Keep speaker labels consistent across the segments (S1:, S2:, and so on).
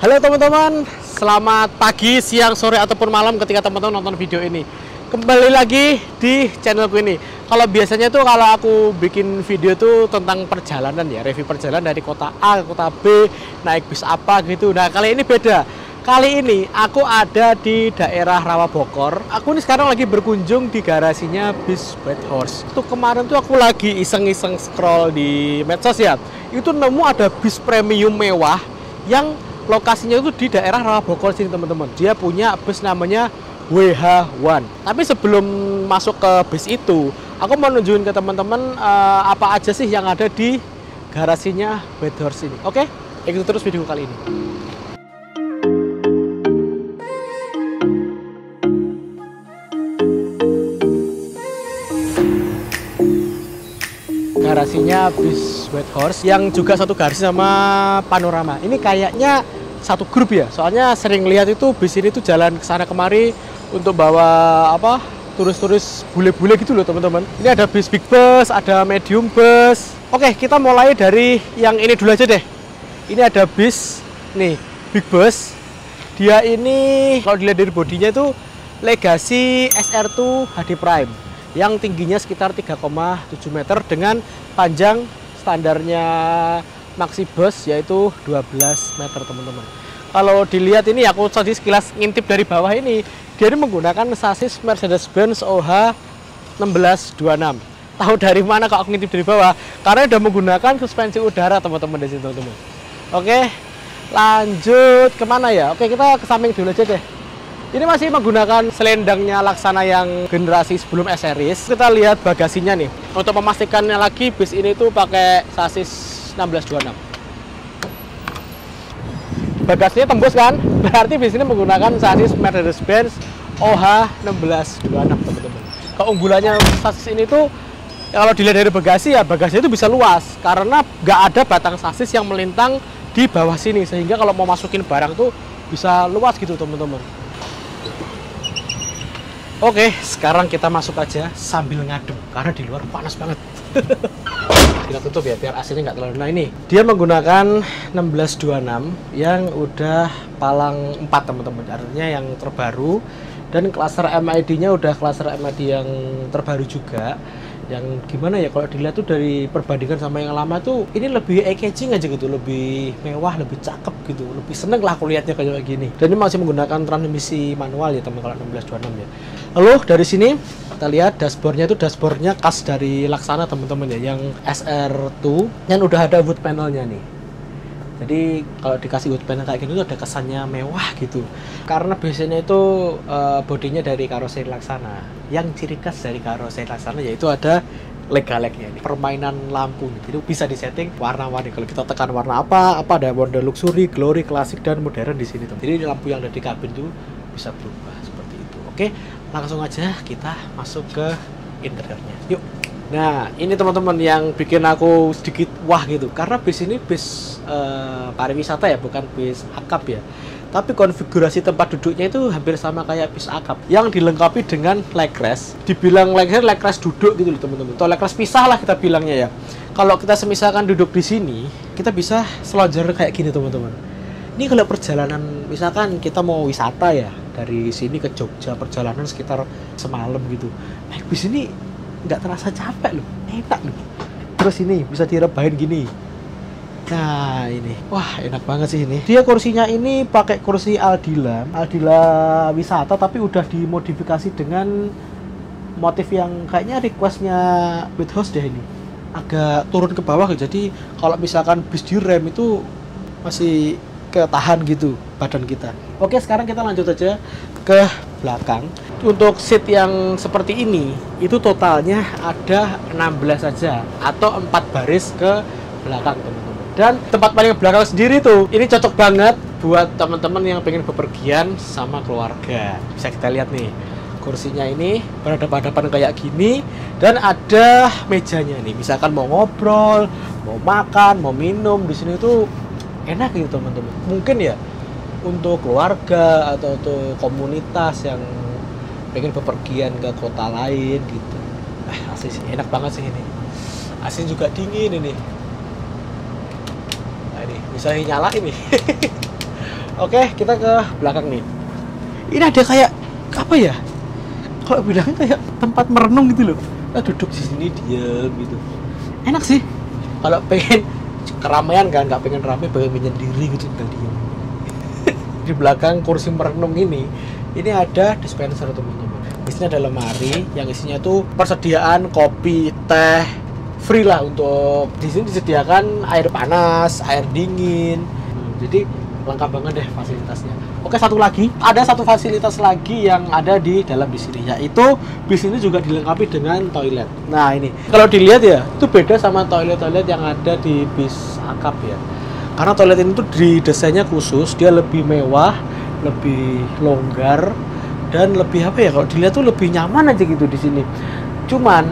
S1: Halo teman-teman, selamat pagi, siang, sore, ataupun malam ketika teman-teman nonton video ini. Kembali lagi di channelku ini. Kalau biasanya tuh kalau aku bikin video tuh tentang perjalanan ya, review perjalanan dari kota A ke kota B, naik bis apa gitu. Nah kali ini beda. Kali ini aku ada di daerah Rawabokor. Aku ini sekarang lagi berkunjung di garasinya bis White Horse. Tuh kemarin tuh aku lagi iseng-iseng scroll di medsos ya. Itu nemu ada bis premium mewah yang lokasinya itu di daerah Rawabokor sini teman-teman. Dia punya bus namanya WH1. Tapi sebelum masuk ke bis itu, aku mau nunjukin ke teman-teman apa aja sih yang ada di garasinya White Horse ini. Oke, ikuti terus video kali ini. Garasinya bis White Horse yang juga satu garasi sama Panorama. Ini kayaknya satu grup ya, soalnya sering lihat itu bis ini tuh jalan ke sana kemari untuk bawa apa turis-turis bule-bule gitu loh teman-teman. Ini ada bis big bus, ada medium bus. Oke, kita mulai dari yang ini dulu aja deh. Ini ada bis nih big bus. Dia ini kalau dilihat dari bodinya itu Legacy SR2 HD Prime yang tingginya sekitar 3,7 meter dengan panjang standarnya maxi bus yaitu 12 meter teman-teman. Kalau dilihat ini aku tadi sekilas ngintip dari bawah ini, dia ini menggunakan sasis Mercedes-Benz OH 1626. Tahu dari mana kalau aku ngintip dari bawah? Karena udah menggunakan suspensi udara teman-teman di sini teman-teman. Oke, lanjut kemana ya? Oke, kita ke samping dulu aja deh. Ini masih menggunakan selendangnya Laksana yang generasi sebelum S-Series. Kita lihat bagasinya nih. Untuk memastikannya lagi, bis ini tuh pakai sasis 1626. Bagasinya tembus kan? Berarti bis ini menggunakan sasis Mercedes-Benz OH 1626 teman-teman. Keunggulannya sasis ini tuh kalau dilihat dari bagasi ya, bagasinya itu bisa luas karena nggak ada batang sasis yang melintang di bawah sini, sehingga kalau mau masukin barang tuh bisa luas gitu teman-teman. Oke, sekarang kita masuk aja sambil ngadem karena di luar panas banget. Kita tutup ya biar AC-nya nggak terlalu. Nah ini dia menggunakan 1626 yang udah palang 4 teman-teman, artinya yang terbaru, dan cluster MID-nya udah cluster MID yang terbaru juga. Yang gimana ya kalau dilihat tuh dari perbandingan sama yang lama tuh ini lebih eye-catching aja gitu, lebih mewah, lebih cakep gitu, lebih seneng lah aku lihatnya kayak gini. Dan ini masih menggunakan transmisi manual ya teman kalau 1626 ya. Lalu dari sini kita lihat dashboardnya itu dashboardnya khas dari Laksana teman-teman ya, yang SR2 yang udah ada wood panelnya nih. Jadi kalau dikasih wood panel kayak gini tuh ada kesannya mewah gitu. Karena biasanya itu bodinya dari karoseri Laksana. Yang ciri khas dari karoseri Laksana yaitu ada leg-legnya ini. Permainan lampu nih. Jadi bisa disetting warna-warni. Kalau kita tekan warna apa ada mode luxury, glory, klasik, dan modern di sini tuh. Jadi lampu yang ada di kabin tuh bisa berubah seperti itu. Oke, langsung aja kita masuk ke interiornya. Yuk. Nah, ini teman-teman yang bikin aku sedikit wah gitu. Karena bis ini bis pariwisata ya, bukan bis akap ya. Tapi konfigurasi tempat duduknya itu hampir sama kayak bis akap yang dilengkapi dengan leg rest. Dibilang leg rest duduk gitu loh teman-teman. Atau leg rest pisah lah kita bilangnya ya. Kalau kita semisalkan duduk di sini, kita bisa selonjor kayak gini teman-teman. Ini kalau perjalanan, misalkan kita mau wisata ya, dari sini ke Jogja perjalanan sekitar semalam gitu. Naik bis ini nggak terasa capek loh, enak loh. Terus ini bisa direbahin gini. Nah ini, wah enak banget sih ini. Dia kursinya ini pakai kursi Aldila wisata, tapi udah dimodifikasi dengan motif yang kayaknya requestnya White Horse deh ini. Agak turun ke bawah, jadi kalau misalkan bis direm itu masih ketahan gitu badan kita. Oke, sekarang kita lanjut aja ke belakang. Untuk seat yang seperti ini itu totalnya ada 16 saja atau 4 baris ke belakang teman-teman. Dan tempat paling belakang sendiri tuh ini cocok banget buat teman-teman yang pengen bepergian sama keluarga. Bisa kita lihat nih, kursinya ini berhadapan-hadapan kayak gini dan ada mejanya nih. Misalkan mau ngobrol, mau makan, mau minum di sini tuh enak gitu teman-teman. Mungkin ya untuk keluarga atau untuk komunitas yang pengen bepergian ke kota lain gitu. Asli sih, enak banget sih ini. AC juga dingin ini. Nah ini bisa nyala ini. Oke, kita ke belakang nih. Ini ada kayak apa ya? Kalau bilangnya kayak tempat merenung gitu loh. Kita duduk di sini diam gitu. Enak sih. Kalau pengen keramaian kan, nggak pengen rame, pengen menyendiri gitu tinggal diam. Di belakang kursi merenung ini ada dispenser teman-teman. Di sini ada lemari yang isinya tuh persediaan kopi, teh, free lah untuk di sini disediakan air panas, air dingin. Jadi lengkap banget deh fasilitasnya. Oke, ada satu fasilitas lagi yang ada di dalam bis ini, yaitu bis ini juga dilengkapi dengan toilet. Nah ini, kalau dilihat ya, itu beda sama toilet-toilet yang ada di bis akap ya. Karena toilet ini tuh didesainnya khusus, dia lebih mewah, lebih longgar, dan lebih apa ya? Kalau dilihat tuh lebih nyaman aja gitu di sini. Cuman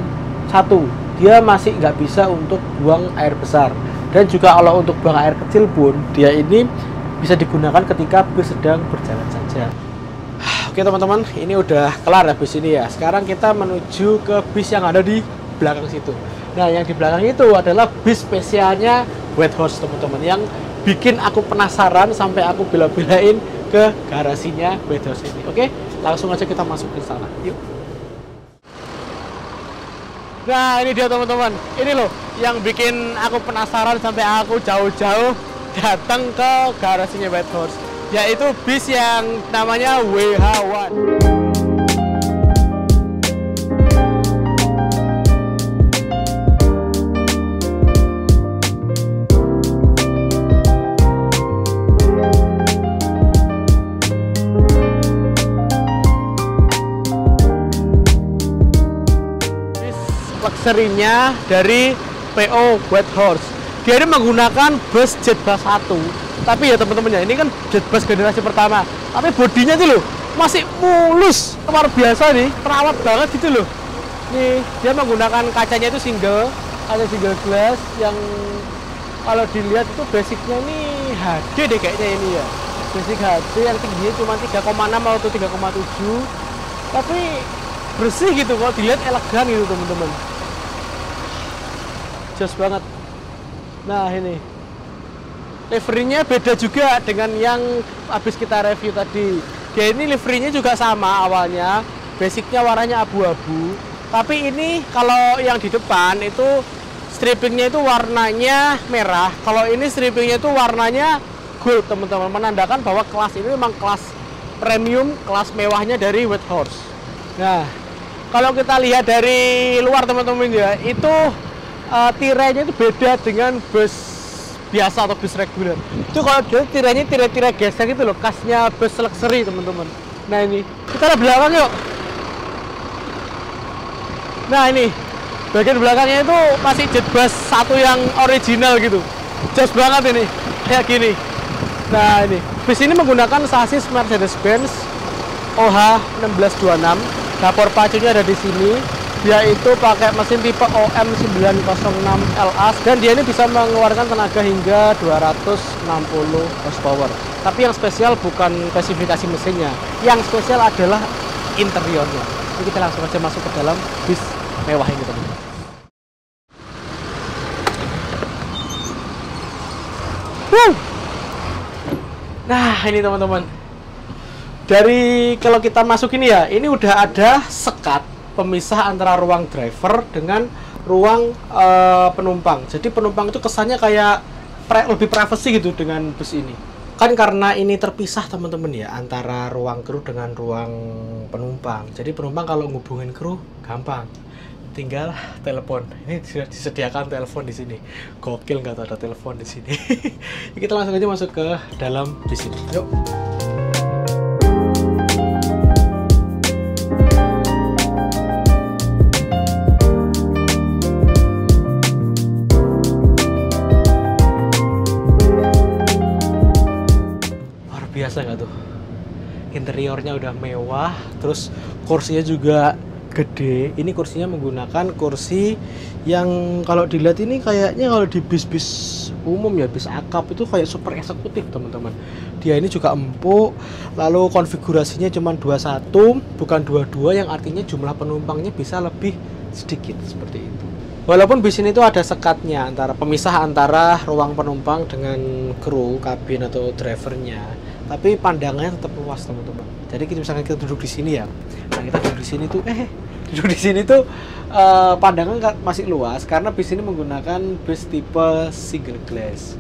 S1: satu, dia masih nggak bisa untuk buang air besar, dan juga kalau untuk buang air kecil pun dia ini bisa digunakan ketika bis sedang berjalan saja. Oke teman-teman, ini udah kelar ya bis ini ya. Sekarang kita menuju ke bis yang ada di belakang situ. Nah, yang di belakang itu adalah bis spesialnya Whitehorse teman-teman, yang bikin aku penasaran sampai aku bela-belain ke garasinya Whitehorse ini. Oke, langsung aja kita masuk ke sana. Yuk. Nah, ini dia teman-teman. Ini loh yang bikin aku penasaran sampai aku jauh-jauh datang ke garasinya Whitehorse, yaitu bis yang namanya WH1. Bis luxury-nya dari PO Whitehorse. Dia ini menggunakan bus Jetbus 1. Tapi ya teman-teman ya, ini kan Jetbus generasi pertama. Tapi bodinya tuh loh masih mulus, luar biasa nih, terawat banget gitu loh. Nih, dia menggunakan kacanya itu ada single glass yang kalau dilihat itu basicnya ini HD deh kayaknya ini ya. Basic HD yang tingginya cuma 3,6 atau 3,7. Tapi bersih gitu, kalau dilihat elegan gitu teman-teman. Jos banget. Nah ini liverynya beda juga dengan yang habis kita review tadi. Dia ini liverynya juga sama awalnya, basicnya warnanya abu-abu. Tapi ini kalau yang di depan itu stripingnya itu warnanya merah. Kalau ini stripingnya itu warnanya gold teman-teman, menandakan bahwa kelas ini memang kelas premium, kelas mewahnya dari Whitehorse. Nah kalau kita lihat dari luar teman-teman ya, itu tirainya itu beda dengan bus biasa atau bus reguler. Itu kalau dia tirainya tirai geser gitu loh, khasnya bus luxury teman-teman. Nah ini kita lihat belakang yuk. Nah ini bagian belakangnya itu masih Jetbus 1 yang original gitu, jos banget ini kayak gini. Nah ini bus ini menggunakan sasis Mercedes-Benz OH1626. Dapur pacunya ada di sini. Dia itu pakai mesin tipe OM906LA dan dia ini bisa mengeluarkan tenaga hingga 260 horsepower. Tapi yang spesial bukan spesifikasi mesinnya, yang spesial adalah interiornya. Jadi kita langsung aja masuk ke dalam bis mewah ini teman-teman. Nah ini teman-teman, dari kalau kita masuk ini ya, ini udah ada sekat pemisah antara ruang driver dengan ruang penumpang. Jadi penumpang itu kesannya kayak lebih privacy gitu dengan bus ini. Kan karena ini terpisah teman-teman ya, antara ruang kru dengan ruang penumpang. Jadi penumpang kalau ngubungin kru gampang, tinggal telepon. Ini sudah disediakan telepon di sini. Gokil nggak tuh ada telepon di sini. Kita langsung aja masuk ke dalam bis ini. Yuk. Biasa nggak tuh, interiornya udah mewah, terus kursinya juga gede. Ini kursinya menggunakan kursi yang kalau dilihat ini kayaknya kalau di bis-bis umum ya, bis akap itu kayak super eksekutif teman-teman. Dia ini juga empuk, lalu konfigurasinya cuma 21 bukan 22, yang artinya jumlah penumpangnya bisa lebih sedikit seperti itu. Walaupun bis ini tuh ada sekatnya antara pemisah antara ruang penumpang dengan kru, kabin atau drivernya, tapi pandangannya tetap luas teman-teman. Jadi misalkan kita duduk di sini ya, nah kita duduk di sini tuh, duduk di sini tuh pandangan masih luas karena bis ini menggunakan bis tipe single glass.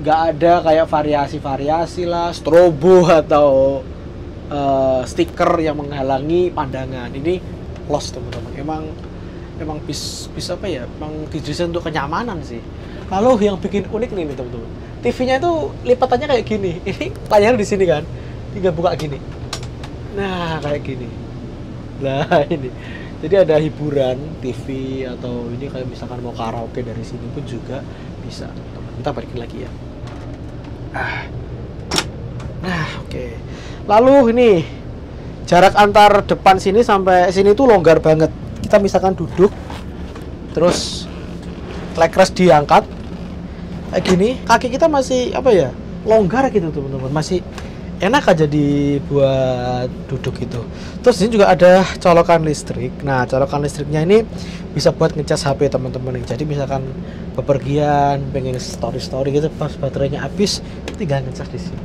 S1: Nggak ada kayak variasi-variasi lah, strobo atau stiker yang menghalangi pandangan. Ini close teman-teman. Emang bis apa ya? Emang didesain untuk kenyamanan sih. Lalu yang bikin unik nih teman-teman. TV-nya itu lipatannya kayak gini. Ini layar di sini kan, tinggal buka gini. Nah kayak gini. Nah ini. Jadi ada hiburan TV atau ini kayak misalkan mau karaoke dari sini pun juga bisa. Teman-teman, kita balikin lagi ya. Nah oke. Lalu ini jarak antar depan sini sampai sini tuh longgar banget. Kita misalkan duduk, terus leg rest diangkat kayak gini, kaki kita masih apa ya, longgar gitu teman-teman, masih enak aja dibuat duduk gitu. Terus ini juga ada colokan listrik. Nah colokan listriknya ini bisa buat ngecas HP teman-teman. Jadi misalkan bepergian pengen story gitu, pas baterainya habis tinggal ngecas di sini.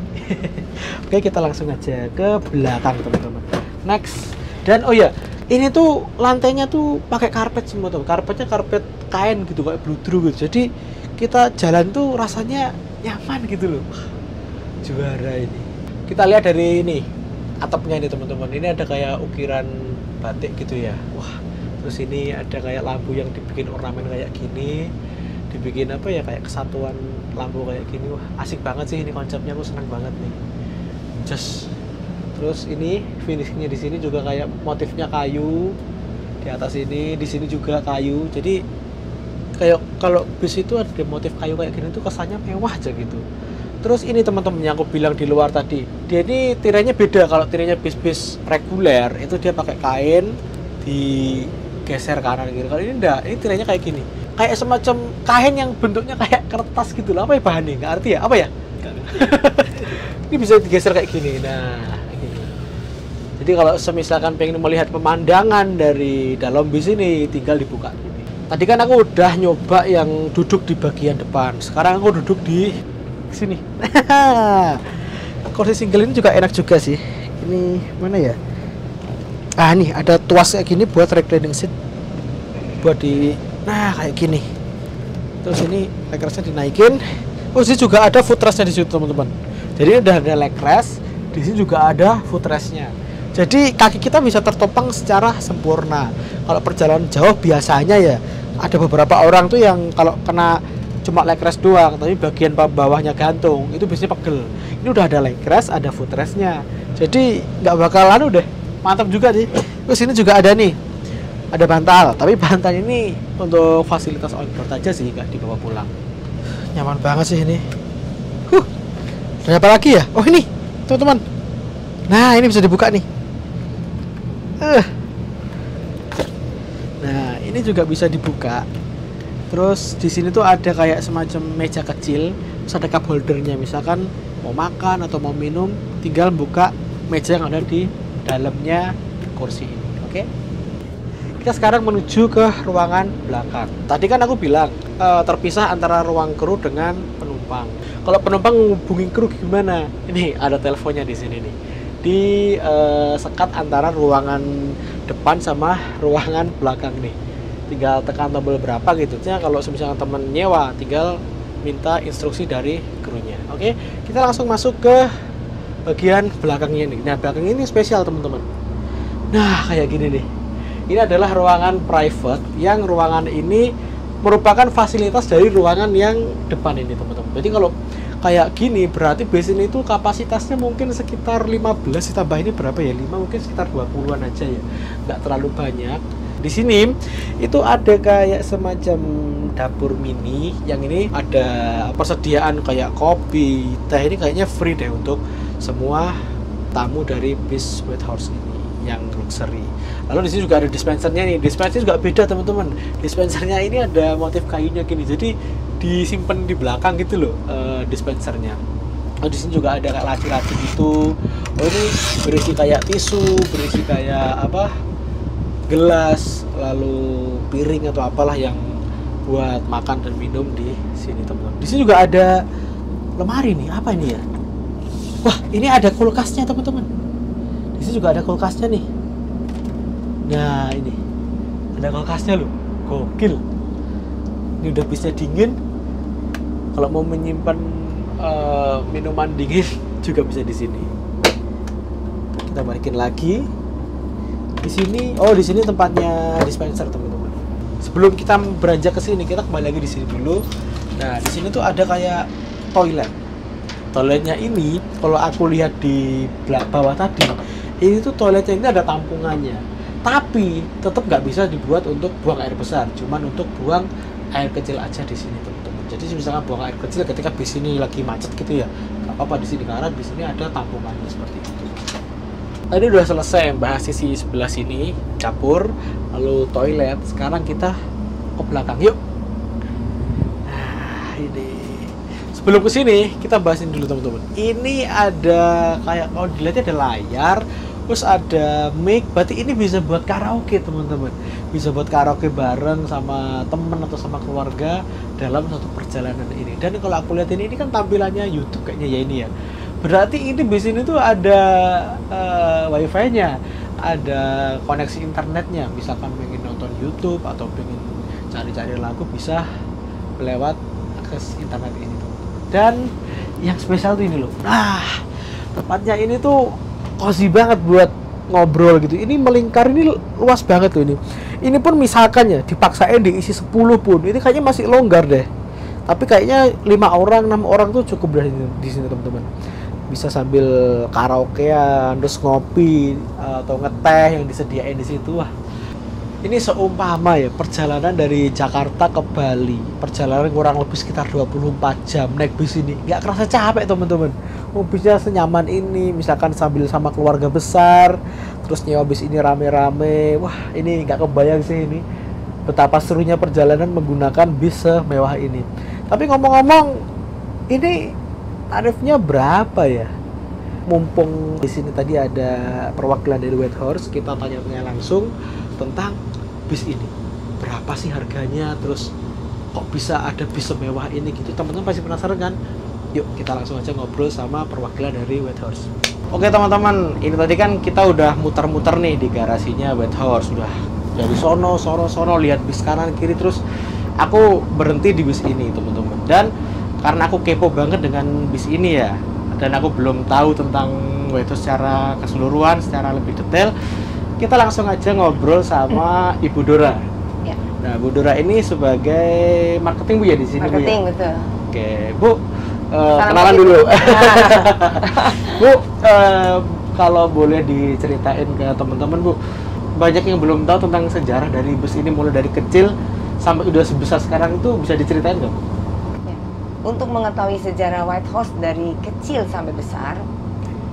S1: Oke, kita langsung aja ke belakang teman-teman. Next. Dan oh ya, ini tuh lantainya tuh pakai karpet semua tuh. Karpetnya karpet kain gitu kayak bludru gitu. Jadi kita jalan tuh rasanya nyaman gitu loh. Juara ini. Kita lihat dari ini atapnya ini teman-teman. Ini ada kayak ukiran batik gitu ya. Wah, terus ini ada kayak lampu yang dibikin ornamen kayak gini. Dibikin apa ya, kayak kesatuan lampu kayak gini. Wah, asik banget sih ini konsepnya, aku senang banget nih. Just. Terus ini finishingnya di sini juga kayak motifnya kayu. Di atas ini, di sini juga kayu. Jadi kayak kalau bis itu ada motif kayu kayak gini tuh kesannya mewah aja gitu. Terus ini teman-teman yang aku bilang di luar tadi, dia ini tirainya beda. Kalau tirainya bis-bis reguler itu dia pakai kain digeser kanan gitu. Kalau ini enggak, ini tirainya kayak gini. Kayak semacam kain yang bentuknya kayak kertas gitu loh. Apa ya bahannya? Nggak arti ya? Apa ya? Ini bisa digeser kayak gini. Nah, gini. Jadi kalau semisalkan pengen melihat pemandangan dari dalam bis ini, tinggal dibuka gini. Tadi kan aku udah nyoba yang duduk di bagian depan. Sekarang aku duduk di sini. Kursi single ini juga enak juga sih. Ini mana ya? Ah, nih ada tuas kayak gini buat reclining seat. Buat di kayak gini. Terus ini leg restnya dinaikin. Oh, sini juga ada footrestnya di situ teman-teman. Jadi udah ada leg rest, di sini juga ada footrestnya. Jadi kaki kita bisa tertopang secara sempurna. Kalau perjalanan jauh biasanya ya ada beberapa orang tuh yang kalau kena cuma leg rest doang, tapi bagian bawahnya gantung, itu biasanya pegel. Ini udah ada leg rest, ada footrestnya. Jadi nggak bakalan udah mantap juga sih. Terus ini juga ada nih, ada bantal, tapi bantal ini untuk fasilitas on board aja sih, nggak dibawa pulang. Nyaman banget sih ini. Ada apa lagi ya? Oh ini, teman-teman. Nah ini bisa dibuka nih. Nah ini juga bisa dibuka. Terus di sini tuh ada kayak semacam meja kecil, terus ada cup holdernya. Misalkan mau makan atau mau minum, tinggal buka meja yang ada di dalamnya kursi ini. Oke? Kita sekarang menuju ke ruangan belakang. Tadi kan aku bilang terpisah antara ruang kru dengan penumpang. Kalau penumpang menghubungi kru gimana? Ini ada teleponnya di sini nih. Di sekat antara ruangan depan sama ruangan belakang nih. Tinggal tekan tombol berapa gitu. Kalau misalnya temen nyewa, tinggal minta instruksi dari krunya. Oke, kita langsung masuk ke bagian belakangnya nih. Nah, belakang ini spesial teman-teman. Nah, kayak gini nih. Ini adalah ruangan private, yang ruangan ini merupakan fasilitas dari ruangan yang depan ini teman-teman. Jadi kalau kayak gini berarti base ini itu kapasitasnya mungkin sekitar 15, ditambah ini berapa ya? 5 mungkin sekitar 20-an aja ya. Nggak terlalu banyak. Di sini itu ada kayak semacam dapur mini, yang ini ada persediaan kayak kopi, teh. Ini kayaknya free deh untuk semua tamu dari bis Whitehorse ini yang luxury. Lalu di sini juga ada dispensernya nih. Dispenser juga beda teman-teman. Dispensernya ini ada motif kayunya gini. Jadi disimpan di belakang gitu loh dispensernya. Oh, di sini juga ada kayak laci-laci gitu. Oh, ini berisi kayak tisu, berisi kayak apa? Gelas, lalu piring atau apalah yang buat makan dan minum di sini teman-teman. Di sini juga ada lemari nih, apa ini ya? Wah, ini ada kulkasnya teman-teman. Di sini juga ada kulkasnya nih. Nah, ini ada kulkasnya loh, gokil. Ini udah bisa dingin. Kalau mau menyimpan minuman dingin juga bisa di sini. Kita balikin lagi. Di sini, di sini tempatnya dispenser teman-teman. Sebelum kita beranjak ke sini, kita kembali lagi di sini dulu. Nah, di sini tuh ada kayak toilet. Toiletnya ini, kalau aku lihat di bawah tadi, ini tuh toiletnya ini ada tampungannya. Tapi tetap nggak bisa dibuat untuk buang air besar, cuman untuk buang air kecil aja di sini teman-teman. Jadi misalnya buang air kecil ketika bis ini lagi macet gitu ya, nggak apa-apa di sini karena di sini ada tampungannya seperti itu. Tadi udah selesai bahas sisi sebelah sini, dapur, lalu toilet. Sekarang kita ke belakang, yuk. Nah, ini. Sebelum ke sini, kita bahasin dulu teman-teman. Ini ada kayak kalau dilihatnya ada layar, terus ada mic. Berarti ini bisa buat karaoke teman-teman. Bisa buat karaoke bareng sama temen atau sama keluarga dalam satu perjalanan ini. Dan kalau aku lihat ini kan tampilannya YouTube kayaknya ya ini ya. Berarti ini di sini tuh ada wifi-nya, ada koneksi internetnya. Misalkan pengen nonton YouTube atau pengen cari-cari lagu bisa lewat akses internet ini tuh. Dan yang spesial tuh ini loh. Nah, tempatnya ini tuh cozy banget buat ngobrol gitu. Ini melingkar, ini luas banget tuh ini. Ini pun misalkan ya dipaksain diisi 10 pun, ini kayaknya masih longgar deh. Tapi kayaknya 5 orang, 6 orang tuh cukup di sini teman-teman. Bisa sambil karaokean, terus ngopi atau ngeteh yang disediain di situ. Wah, ini seumpama ya perjalanan dari Jakarta ke Bali, perjalanan kurang lebih sekitar 24 jam naik bis ini, nggak kerasa capek teman-teman. Bisnya senyaman ini, misalkan sambil sama keluarga besar, terus nyewa bis ini rame-rame. Wah, ini nggak kebayang sih ini betapa serunya perjalanan menggunakan bis semewah ini. Tapi ngomong-ngomong, ini tarifnya berapa ya? Mumpung di sini tadi ada perwakilan dari Whitehorse, kita tanya-tanya langsung tentang bis ini. Berapa sih harganya? Terus kok bisa ada bis semewah ini gitu? Teman-teman pasti penasaran kan? Yuk kita langsung aja ngobrol sama perwakilan dari Whitehorse. Oke teman-teman, ini tadi kan kita udah muter-muter nih di garasinya Whitehorse. Udah dari sono lihat bis kanan kiri, terus aku berhenti di bis ini teman-teman. Dan karena aku kepo banget dengan bis ini ya, dan aku belum tahu tentang Whitehorse secara keseluruhan, secara lebih detail, kita langsung aja ngobrol sama Ibu Dora.
S2: Ya.
S1: Nah, Bu Dora ini sebagai marketing Bu ya di sini Bu ya?
S2: Marketing, betul.
S1: Oke, Bu, kenalan dulu. Bu, kalau boleh diceritain ke teman-teman Bu, banyak yang belum tahu tentang sejarah dari bus ini, mulai dari kecil sampai udah sebesar sekarang, itu bisa diceritain nggak Bu?
S2: Ya. Untuk mengetahui sejarah Whitehorse dari kecil sampai besar,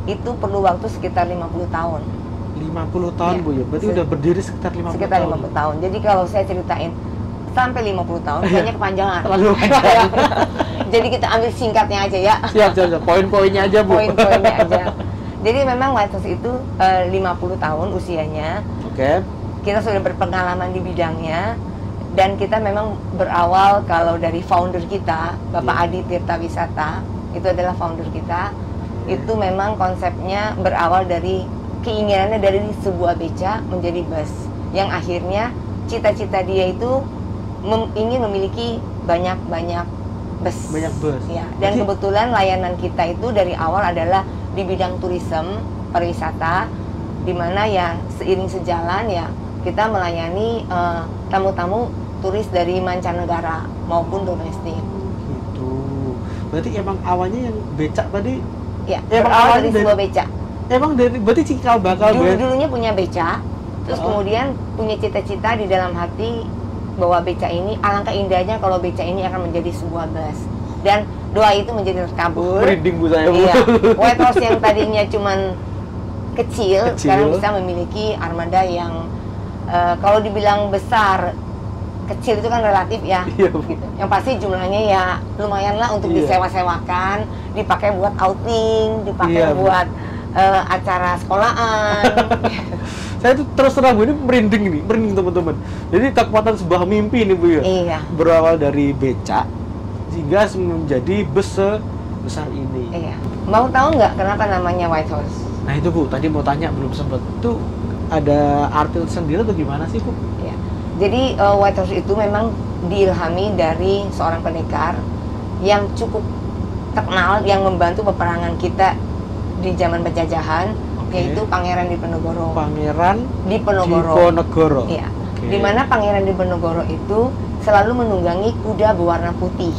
S2: itu perlu waktu sekitar 50 tahun.
S1: 50 tahun
S2: Ya.
S1: Bu ya? Berarti udah berdiri sekitar 50
S2: Sekitar
S1: tahun.
S2: 50 tahun. Jadi kalau saya ceritain sampai 50 tahun, kayaknya kepanjangan.
S1: Terlalu panjang.
S2: Jadi kita ambil singkatnya aja ya.
S1: Siap. Poin-poinnya aja Bu.
S2: Poin-poinnya aja. Jadi memang Whitehorse itu 50 tahun usianya.
S1: Oke.
S2: Kita sudah berpengalaman di bidangnya. Dan kita memang berawal kalau dari founder kita, Bapak Adi Tirta Wisata, itu adalah founder kita. Itu memang konsepnya berawal dari keinginannya dari sebuah beca menjadi bus, yang akhirnya cita-cita dia itu ingin memiliki banyak bus.
S1: Banyak bus.
S2: Ya, dan
S1: Jadi,
S2: kebetulan layanan kita itu dari awal adalah di bidang turisme, pariwisata, di mana ya seiring sejalan ya kita melayani tamu-tamu turis dari mancanegara maupun domestik.
S1: gitu. Berarti emang awalnya yang becak tadi?
S2: Ya,
S1: Emang
S2: berawal
S1: awalnya
S2: dari
S1: dari-
S2: sebuah beca.
S1: Emang dari berarti cikal bakal
S2: Dulunya punya beca, terus
S1: Oh.
S2: kemudian punya cita-cita di dalam hati bahwa beca ini, alangkah indahnya kalau beca ini akan menjadi sebuah bus. Dan doa itu menjadi terkabul.
S1: merinding Bu saya Bu.
S2: Iya. Whitehorse yang tadinya cuman kecil, sekarang bisa memiliki armada yang kalau dibilang besar, kecil itu kan relatif ya.
S1: Iya, Bu.
S2: Gitu. Yang pasti jumlahnya ya lumayan lah untuk
S1: Iya.
S2: disewa-sewakan, dipakai buat outing, dipakai
S1: Iya, Bu.
S2: buat acara sekolahan.
S1: Saya tuh terus terang Bu, ini merinding teman-teman. Jadi kekuatan sebuah mimpi ini Bu ya.
S2: Iya.
S1: Berawal dari becak hingga menjadi bus sebesar ini.
S2: Iya. Mau tahu nggak kenapa namanya White Horse?
S1: Nah itu Bu, tadi mau tanya belum sempat. Itu ada arti sendiri atau gimana sih Bu?
S2: Iya. Jadi White Horse itu memang diilhami dari seorang pendekar yang cukup terkenal yang membantu peperangan kita di zaman penjajahan, yaitu Pangeran Diponegoro.
S1: Pangeran
S2: Diponegoro.
S1: Diponegoro.
S2: Iya. Di mana Pangeran Diponegoro itu selalu menunggangi kuda berwarna putih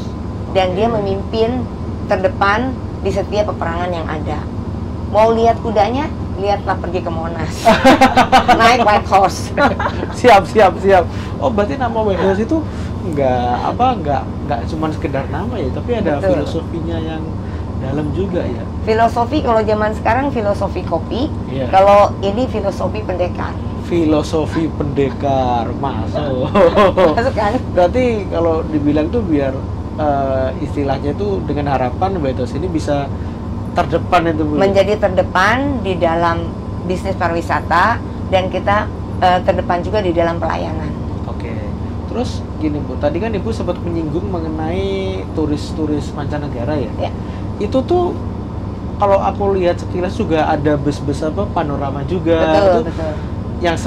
S2: dan dia memimpin terdepan di setiap peperangan yang ada. Mau lihat kudanya? Lihatlah pergi ke Monas. Naik White Horse.
S1: Siap. Oh berarti nama White Horse itu nggak cuma sekedar nama ya, tapi ada
S2: Betul.
S1: filosofinya yang dalam juga ya.
S2: Filosofi kalau zaman sekarang filosofi kopi,
S1: Iya.
S2: kalau ini filosofi pendekar.
S1: Filosofi pendekar masuk.
S2: Masuk kan?
S1: Berarti kalau dibilang tuh biar istilahnya itu dengan harapan White Horse ini bisa terdepan itu Bu.
S2: Menjadi terdepan di dalam bisnis pariwisata dan kita terdepan juga di dalam pelayanan.
S1: Oke. Terus gini Bu, tadi kan Ibu sempat menyinggung mengenai turis-turis mancanegara ya.
S2: Ya.
S1: Itu tuh kalau aku lihat sekilas juga ada bus-bus apa panorama juga. Itu
S2: Betul.
S1: yang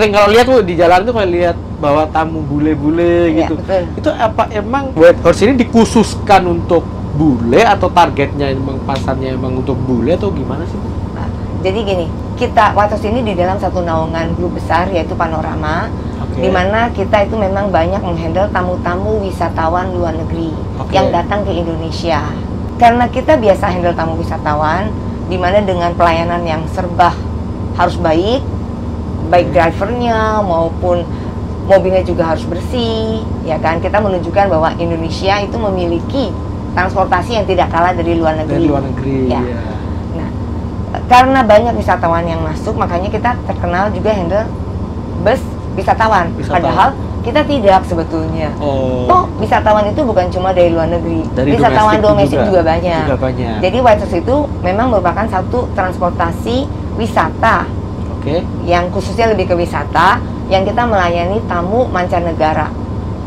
S1: kalau lihat tuh di jalan tuh kayak lihat bawa tamu bule-bule
S2: Iya,
S1: gitu.
S2: betul.
S1: Itu apa emang White Horse ini dikhususkan untuk bule atau targetnya emang pasarnya emang untuk bule atau gimana sih Bu?
S2: Nah, jadi gini, kita White Horse ini di dalam satu naungan grup besar yaitu Panorama,
S1: Oke.
S2: di mana kita itu memang banyak menghandle tamu-tamu wisatawan luar negeri
S1: Oke.
S2: yang datang ke Indonesia. Karena kita biasa handle tamu wisatawan, di mana dengan pelayanan yang serba harus baik drivernya maupun mobilnya juga harus bersih, ya kan? Kita menunjukkan bahwa Indonesia itu memiliki transportasi yang tidak kalah dari luar negeri.
S1: Dari luar negeri.
S2: Ya.
S1: Ya.
S2: Nah, karena banyak wisatawan yang masuk, makanya kita terkenal juga handle bus wisatawan. Padahal kita tidak sebetulnya.
S1: Oh.
S2: Wisatawan itu bukan cuma dari luar negeri.
S1: Dari
S2: Wisatawan domestik juga banyak.
S1: Juga banyak.
S2: Jadi White Horse itu memang merupakan satu transportasi wisata
S1: Oke.
S2: yang khususnya lebih ke wisata yang kita melayani tamu mancanegara,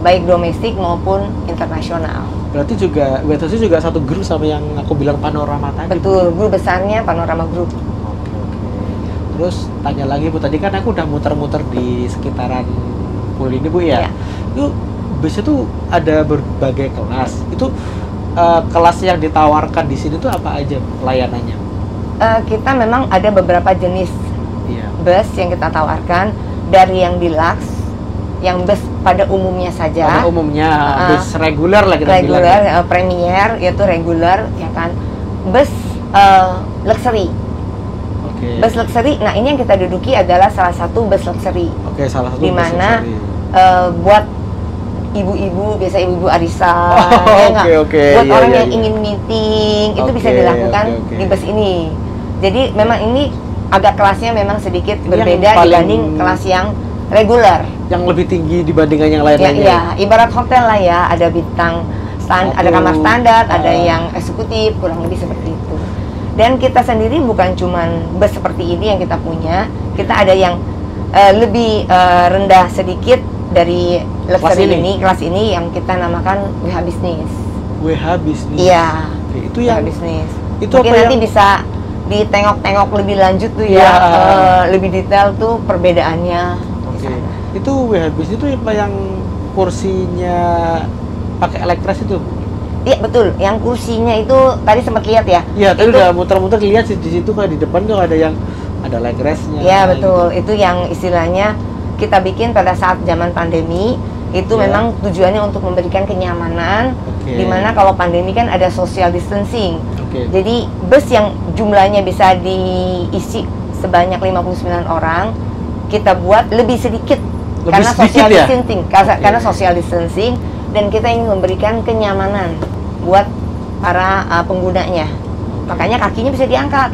S2: baik domestik maupun internasional.
S1: Berarti juga White Horse juga satu grup sama yang aku bilang Panorama tadi.
S2: Betul, grup besarnya Panorama Group.
S1: Oke. Terus tanya lagi Bu, tadi kan aku udah muter-muter di sekitaran pool ini Bu ya.
S2: Iya.
S1: Itu busnya tuh ada berbagai kelas. Itu kelas yang ditawarkan di sini tuh apa aja layanannya?
S2: Kita memang ada beberapa jenis
S1: Iya.
S2: bus yang kita tawarkan, dari yang deluxe, yang bus pada umumnya saja.
S1: Pada umumnya bus reguler lah kita bilang.
S2: Reguler, premier yaitu reguler, ya kan. Bus luxury.
S1: Oke.
S2: Bus luxury. Nah, ini yang kita duduki adalah salah satu bus luxury.
S1: Oke, salah satu
S2: Di
S1: bus
S2: mana
S1: luxury.
S2: buat ibu-ibu, biasa ibu-ibu arisan,
S1: Oh,
S2: ya nggak?
S1: oke.
S2: Buat
S1: Iya,
S2: orang
S1: iya,
S2: yang
S1: iya.
S2: ingin meeting, itu bisa
S1: Oke,
S2: dilakukan
S1: oke.
S2: di bus ini. Jadi memang ini agak kelasnya memang sedikit
S1: Ini
S2: berbeda
S1: yang paling-
S2: dibanding kelas yang reguler.
S1: Yang lebih tinggi dibandingkan yang
S2: Ya,
S1: lain-lainnya.
S2: iya, ibarat hotel lah ya, ada bintang ada kamar standar, ada
S1: Ah.
S2: yang eksekutif, kurang lebih seperti itu. Dan kita sendiri bukan cuman bus seperti ini yang kita punya, kita ada yang lebih rendah sedikit dari luxury kelas ini yang kita namakan WH Business.
S1: WH Business.
S2: Iya.
S1: Oke, itu yang
S2: WH Business.
S1: itu
S2: Mungkin
S1: apa
S2: nanti
S1: yang
S2: bisa ditengok-tengok lebih lanjut tuh ya,
S1: Iya.
S2: lebih detail tuh perbedaannya. di
S1: Oke.
S2: sana.
S1: Itu WH Business itu apa yang kursinya pakai elektris itu?
S2: Iya betul, yang kursinya itu tadi sempat lihat ya.
S1: Iya, tadi
S2: Itu-
S1: udah muter-muter lihat sih di situ kan di depan tuh ada yang ada legresnya.
S2: Iya betul, itu yang istilahnya kita bikin pada saat zaman pandemi. Itu
S1: Iya.
S2: memang tujuannya untuk memberikan kenyamanan,
S1: Oke.
S2: dimana kalau pandemi kan ada social distancing.
S1: Oke.
S2: Jadi bus yang jumlahnya bisa diisi sebanyak 59 orang, kita buat lebih sedikit
S1: Lebih
S2: karena
S1: sedikit
S2: social
S1: ya?
S2: distancing, karena social distancing, dan kita ingin memberikan kenyamanan buat para penggunanya. Makanya kakinya bisa diangkat,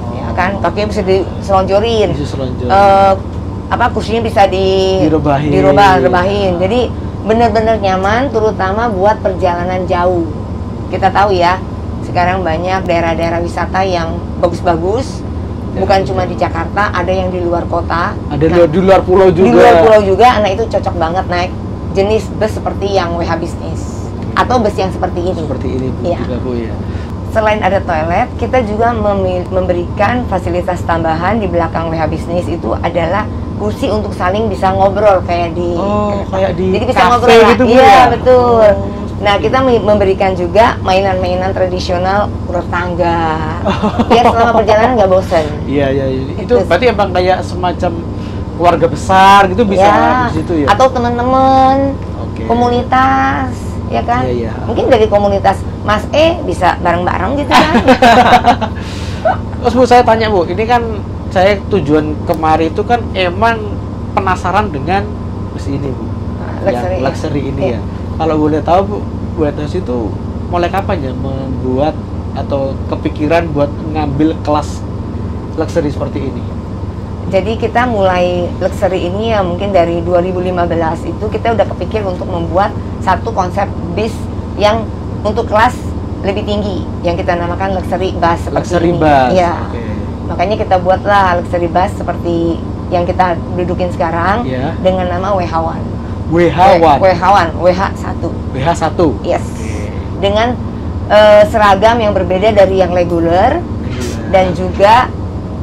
S2: ya kan, kakinya bisa diselonjorin.
S1: Bisa selonjor.
S2: Kursinya bisa direbahin. Jadi benar-benar nyaman, terutama buat perjalanan jauh. Kita tahu ya, sekarang banyak daerah-daerah wisata yang bagus-bagus, bukan cuma di Jakarta, ada yang di luar kota.
S1: Ada di luar pulau juga.
S2: Di luar pulau juga, nah itu cocok banget naik jenis bus seperti yang WH Business atau bus yang seperti ini.
S1: Seperti ini Bu,
S2: Iya.
S1: juga Bu ya.
S2: Selain ada toilet, kita juga memberikan fasilitas tambahan di belakang WH Business itu adalah kursi untuk saling bisa ngobrol kayak di
S1: kayak di
S2: jadi bisa
S1: cafe
S2: ngobrol lah.
S1: gitu Bu,
S2: Iya,
S1: ya?
S2: betul. Nah, kita memberikan juga mainan-mainan tradisional ular tangga. Biar selama perjalanan nggak bosen.
S1: Iya. Itu berarti emang kayak semacam keluarga besar gitu bisa
S2: Ya,
S1: di situ ya.
S2: atau teman-teman,
S1: Oke.
S2: komunitas, ya kan?
S1: Iya.
S2: Mungkin dari komunitas Mas bisa bareng-bareng gitu kan?
S1: Terus Bu, saya tanya Bu, ini kan saya tujuan kemari itu kan emang penasaran dengan bus ini Bu,
S2: Luxury,
S1: yang luxury ini
S2: Iya.
S1: ya. Kalau boleh tahu Bu, Bu Etnos itu mulai kapan ya membuat atau kepikiran buat ngambil kelas luxury seperti ini?
S2: Jadi kita mulai luxury ini ya mungkin dari 2015 itu kita udah kepikir untuk membuat satu konsep bis yang untuk kelas lebih tinggi yang kita namakan luxury bus seperti
S1: Luxury
S2: ini.
S1: bus.
S2: Iya.
S1: Oke.
S2: Makanya kita buatlah luxury bus seperti yang kita dudukin sekarang
S1: Iya.
S2: dengan nama WH1.
S1: WH1.
S2: WH1, WH1.
S1: WH1.
S2: Yes.
S1: Oke.
S2: Dengan seragam yang berbeda dari yang reguler dan juga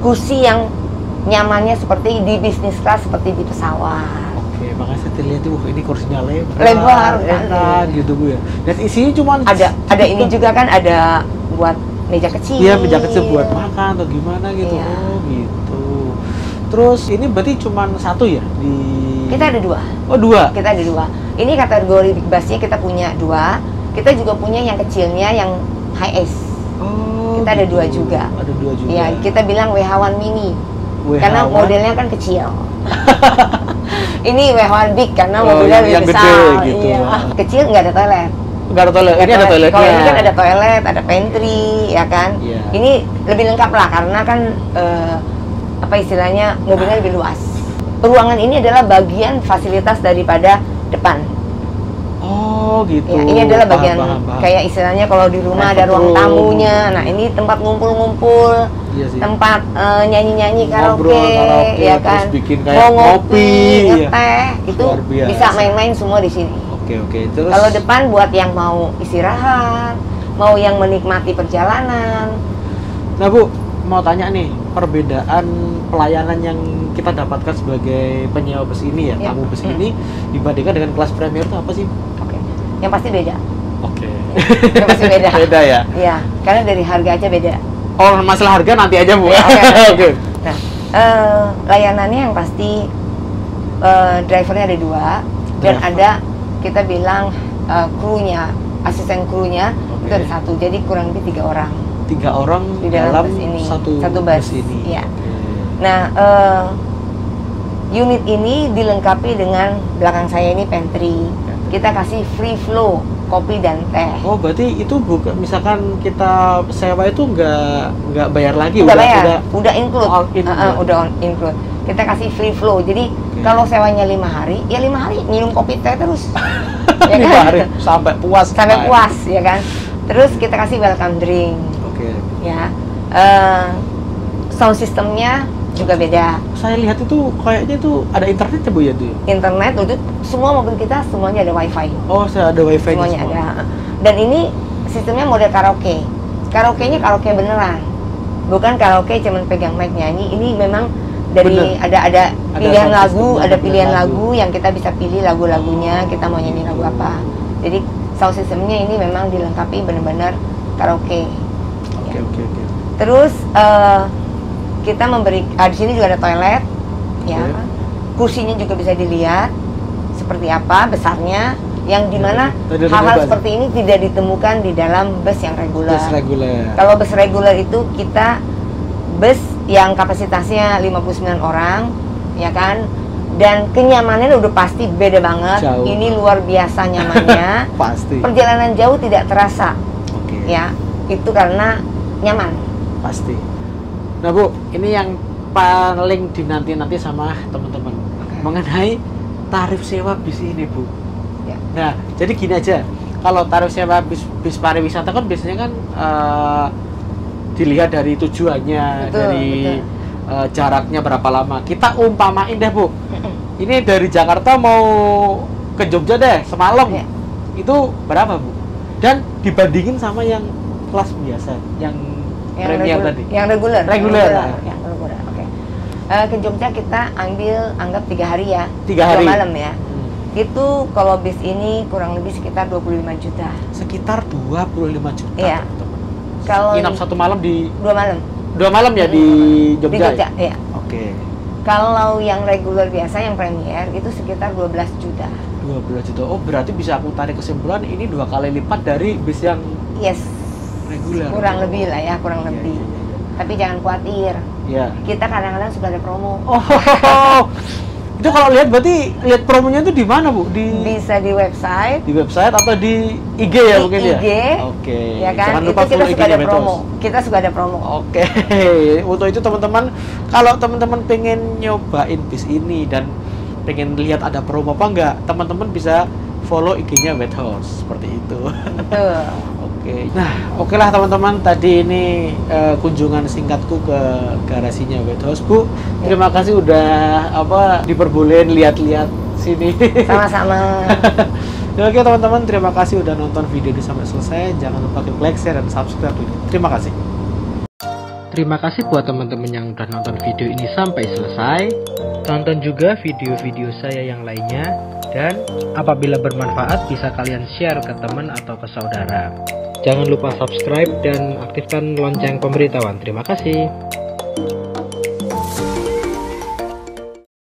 S2: kursi yang nyamannya seperti di bisnis class seperti di pesawat.
S1: Oke, makanya saya lihat tuh ini kursinya
S2: Lebar,
S1: enak gitu Bu ya. Dan isinya cuma
S2: Ada ini juga kan, ada buat meja kecil.
S1: Iya, meja kecil buat makan atau gimana gitu.
S2: Iya.
S1: Oh, gitu. Terus ini berarti cuma satu ya di
S2: Kita ada dua.
S1: Oh, dua.
S2: Kita ada dua. Ini kategori big busnya kita punya dua. Kita juga punya yang kecilnya yang high S.
S1: Oh.
S2: Kita ada
S1: gitu.
S2: dua juga.
S1: Ada dua juga.
S2: Ya, kita bilang WH1 mini.
S1: WH1.
S2: Karena modelnya kan kecil. Ini WH1 big karena
S1: Oh,
S2: mobilnya
S1: yang
S2: lebih
S1: gede
S2: besar.
S1: gitu.
S2: Iya. Kecil nggak ada toilet.
S1: Enggak ada toilet. Ini ada toiletnya.
S2: Kalau ini kan ada toilet, ada pantry, ya kan.
S1: Iya.
S2: Ini lebih lengkap lah karena kan apa istilahnya mobilnya lebih luas. Ruangan ini adalah bagian fasilitas daripada depan.
S1: Oh, gitu.
S2: Ya, ini adalah bagian
S1: Paham.
S2: kayak istilahnya kalau di rumah ada
S1: Private
S2: ruang
S1: room.
S2: tamunya. Nah, ini tempat ngumpul-ngumpul,
S1: Iya sih.
S2: tempat nyanyi-nyanyi
S1: Ngobrol,
S2: karaoke, ya
S1: terus
S2: kan.
S1: bikin kayak
S2: Mau ngopi,
S1: ngopi,
S2: ngeteh, itu
S1: Luar biasa.
S2: bisa main-main semua di sini.
S1: Oke. Terus
S2: Kalau depan buat yang mau istirahat, mau yang menikmati perjalanan.
S1: Nah Bu, mau tanya nih, perbedaan pelayanan yang kita dapatkan sebagai penyewa bus ini ya,
S2: Ya.
S1: tamu bus ini dibandingkan dengan kelas premier itu apa sih?
S2: Oke, yang pasti beda.
S1: Oke.
S2: Yang pasti beda.
S1: Beda ya?
S2: Iya, karena dari harga aja beda.
S1: Oh, masalah harga nanti aja Bu.
S2: Ya, oke.
S1: Oke.
S2: Nah, layanannya yang pasti drivernya ada dua dan
S1: Driver.
S2: ada kita bilang krunya, asisten krunya itu
S1: Oke.
S2: ada satu, jadi kurang lebih 3 orang.
S1: 3 orang
S2: Di dalam bus ini.
S1: satu
S2: bus.
S1: ini.
S2: Iya.
S1: Oke.
S2: Nah, unit ini dilengkapi dengan belakang saya ini pantry. Kita kasih free flow kopi dan teh.
S1: Oh, berarti itu bukan misalkan kita sewa itu nggak bayar lagi,
S2: Udah bayar,
S1: udah
S2: udah include,
S1: all in, ya?
S2: udah include. Kita kasih free flow. Jadi
S1: Oke.
S2: kalau sewanya 5 hari, ya 5 hari minum kopi teh terus. Ya
S1: 5
S2: kan?
S1: hari sampai puas.
S2: Sampai
S1: Pak.
S2: puas, ya kan. Terus kita kasih welcome drink,
S1: Oke.
S2: ya. Sound systemnya juga beda.
S1: Saya lihat itu kayaknya itu ada internetnya Bu ya tuh.
S2: Internet, untuk semua mobil kita semuanya ada wifi.
S1: Oh, saya ada wifi-nya
S2: Semuanya
S1: semua.
S2: ada. Dan ini sistemnya model karaoke. Karaoke-nya karaoke beneran. Bukan karaoke cuman pegang mic nyanyi. Ini memang dari
S1: Bener.
S2: ada pilihan
S1: sound
S2: lagu,
S1: system,
S2: ada pilihan
S1: lagu.
S2: lagu yang kita bisa pilih lagu-lagunya, kita mau nyanyi lagu apa. Jadi sound systemnya ini memang dilengkapi benar-benar karaoke.
S1: Oke.
S2: Terus kita memberi di sini juga ada toilet, ya.
S1: Oke.
S2: Kursinya juga bisa dilihat seperti apa besarnya, yang dimana
S1: Tadi ada
S2: hal-hal
S1: bebas.
S2: seperti ini tidak ditemukan di dalam bus yang reguler.
S1: Bus reguler.
S2: Kalau bus reguler itu kita bus yang kapasitasnya 59 orang, ya kan? Dan kenyamanannya udah pasti beda banget.
S1: Jauh.
S2: Ini luar biasa nyamannya.
S1: Pasti.
S2: Perjalanan jauh tidak terasa,
S1: Oke.
S2: ya. Itu karena nyaman.
S1: Pasti. Nah Bu, ini yang paling dinanti-nanti sama teman-teman mengenai tarif sewa bis ini Bu.
S2: Ya.
S1: Nah, jadi gini aja. Kalau tarif sewa bis pariwisata kan biasanya kan dilihat dari tujuannya,
S2: Betul,
S1: dari
S2: betul.
S1: jaraknya berapa lama. Kita umpamain deh Bu, ini dari Jakarta mau ke Jogja deh semalam, itu berapa Bu? Dan dibandingin sama yang kelas biasa, yang premier tadi,
S2: yang reguler.
S1: Yang
S2: reguler. Oke. Ke Jogja kita anggap 3 hari ya,
S1: 3 hari
S2: 2 malam ya. Itu kalau bis ini kurang lebih sekitar 25 juta.
S1: Sekitar 25 juta.
S2: Iya.
S1: Teman-teman.
S2: Kalau
S1: nginap 1 malam di
S2: 2 malam.
S1: 2 malam ya di Jogja.
S2: Di Jogja, ya.
S1: Oke.
S2: Kalau yang reguler biasa, yang premier itu sekitar 12 juta.
S1: 12 juta. Oh, berarti bisa aku tarik kesimpulan ini 2 kali lipat dari bis yang reguler.
S2: Kurang lebih lah ya, kurang lebih. Tapi jangan khawatir.
S1: Iya.
S2: Kita kadang-kadang suka ada promo.
S1: Oh. Itu kalau lihat lihat promonya itu di mana Bu?
S2: Bisa di website.
S1: Di website atau di IG ya mungkin ya?
S2: IG.
S1: Oke.
S2: Ya kan?
S1: Jangan lupa
S2: itu kita suka ada promo. Kita suka ada promo.
S1: Oke. Untuk itu teman-teman, kalau teman-teman pengen nyobain bis ini dan pengen lihat ada promo apa enggak, teman-teman bisa follow IG-nya White Horse seperti itu.
S2: Betul.
S1: Oke. Nah, oke lah teman-teman, tadi ini kunjungan singkatku ke garasinya White Horse Bu. Terima kasih udah diperbolehin lihat-lihat sini.
S2: Sama-sama.
S1: Oke teman-teman, terima kasih udah nonton video ini sampai selesai. Jangan lupa klik like, share, dan subscribe ini. Terima kasih. Terima kasih buat teman-teman yang udah nonton video ini sampai selesai. Tonton juga video-video saya yang lainnya. Dan apabila bermanfaat bisa kalian share ke teman atau ke saudara. Jangan lupa subscribe dan aktifkan lonceng pemberitahuan. Terima kasih.